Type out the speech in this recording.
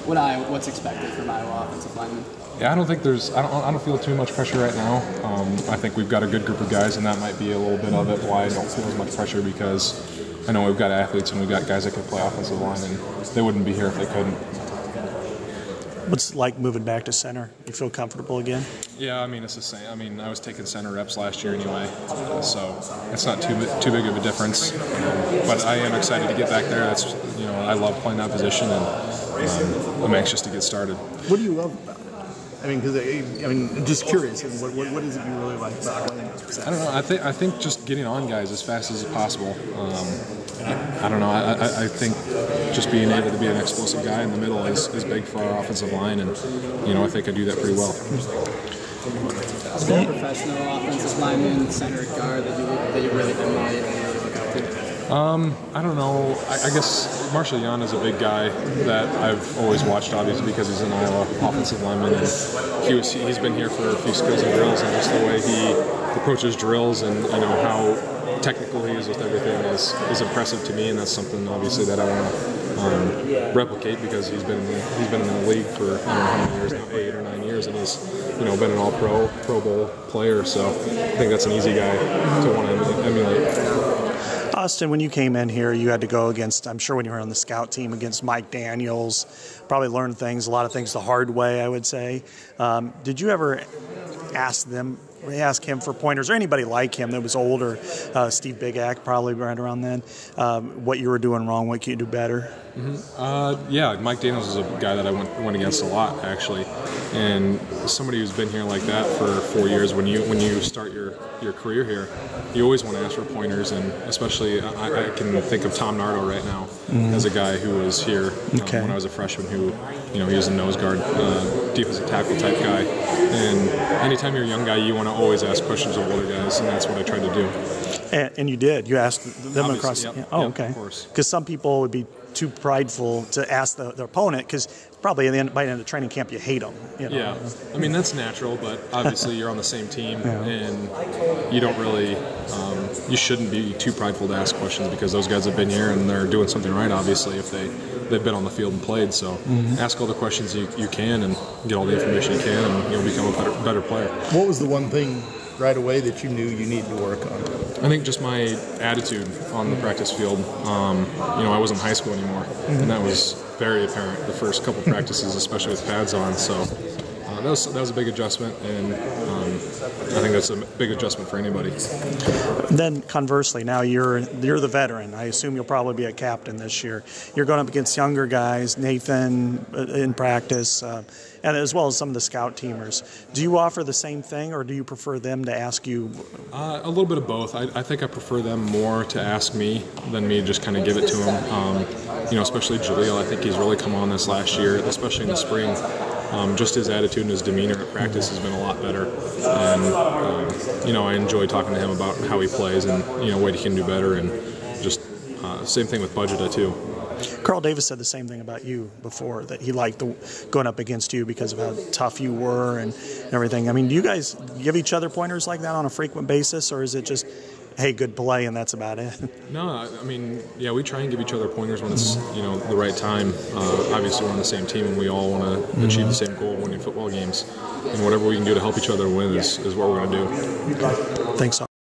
what's expected from Iowa offensive linemen? Yeah, I don't think I don't feel too much pressure right now. I think we've got a good group of guys, and that might be a little bit of it why I don't feel as much pressure, because I know we've got athletes and we've got guys that can play offensive line, and they wouldn't be here if they couldn't. What's it like moving back to center? You feel comfortable again? Yeah, I mean, it's the same. I mean, I was taking center reps last year anyway, so it's not too big of a difference. But I am excited to get back there. That's, I love playing that position, and I'm anxious to get started. What do you love about it? I mean, I'm just curious. What is it you really like about playing? I don't know. I think just getting on guys as fast as possible. I don't know. I think just being able to be an explosive guy in the middle is big for our offensive line, and I think I do that pretty well. Is there a professional offensive lineman, center, guard that you really admire and really look up to? I don't know. I guess Marshall Yan is a big guy that I've always watched, obviously, because he's an Iowa offensive lineman, and he's been here for a few skills and drills, and just the way he approaches drills and how technical he is with everything is impressive to me, and that's something obviously that I want to replicate, because he's been in the league for I don't know how many years now, 8 or 9 years, and he's been an All-Pro, Pro Bowl player. So I think that's an easy guy to want to emulate. Austin, when you came in here, you had to go against, I'm sure when you were on the scout team, against Mike Daniels, probably learned a lot of things the hard way, I would say. Did you ever ask him for pointers, or anybody like him that was older, Steve Bigak probably right around then, what you were doing wrong, what you could do better? Mm-hmm. Yeah, Mike Daniels is a guy that I went against a lot, actually, and somebody who's been here like that for 4 years, when you start your career here, you always want to ask for pointers, and especially I can think of Tom Nardo right now as a guy who was here when I was a freshman, who he was a nose guard, defensive tackle type guy, and anytime you're a young guy, you want to always ask questions of older guys, and that's what I tried to do. And you did. You asked them Obviously, across. Yep, oh, yep, okay. Of course. Because some people would be too prideful to ask their opponent, because probably by the end of training camp you hate them. Yeah, I mean, that's natural, but obviously you're on the same team, and you don't really, you shouldn't be too prideful to ask questions, because those guys have been here and they're doing something right, obviously, if they've been on the field and played. So ask all the questions you can and get all the information you can, and you'll become a better player. What was the one thing right away that you knew you needed to work on? I think just my attitude on the practice field. I wasn't in high school anymore, and that was very apparent the first couple practices, especially with pads on. So that was a big adjustment, and I think that's a big adjustment for anybody. Then conversely, now you're the veteran. I assume you'll probably be a captain this year. You're going up against younger guys, Nathan in practice, and as well as some of the scout teamers. Do you offer the same thing, or do you prefer them to ask you? A little bit of both. I think I prefer them more to ask me than me to just kind of give it to them. Especially Jaleel. I think he's really come on this last year, especially in the spring. Just his attitude and his demeanor at practice has been a lot better, and I enjoy talking to him about how he plays and what he can do better, and just same thing with Budgeta too. Carl Davis said the same thing about you before, that he liked going up against you because of how tough you were and everything. I mean, do you guys give each other pointers like that on a frequent basis, or is it just, hey, good play, and that's about it? No, I mean, yeah, we try and give each other pointers when it's the right time. Obviously, we're on the same team, and we all want to achieve the same goal, winning football games. And whatever we can do to help each other win is what we're going to do. Thanks.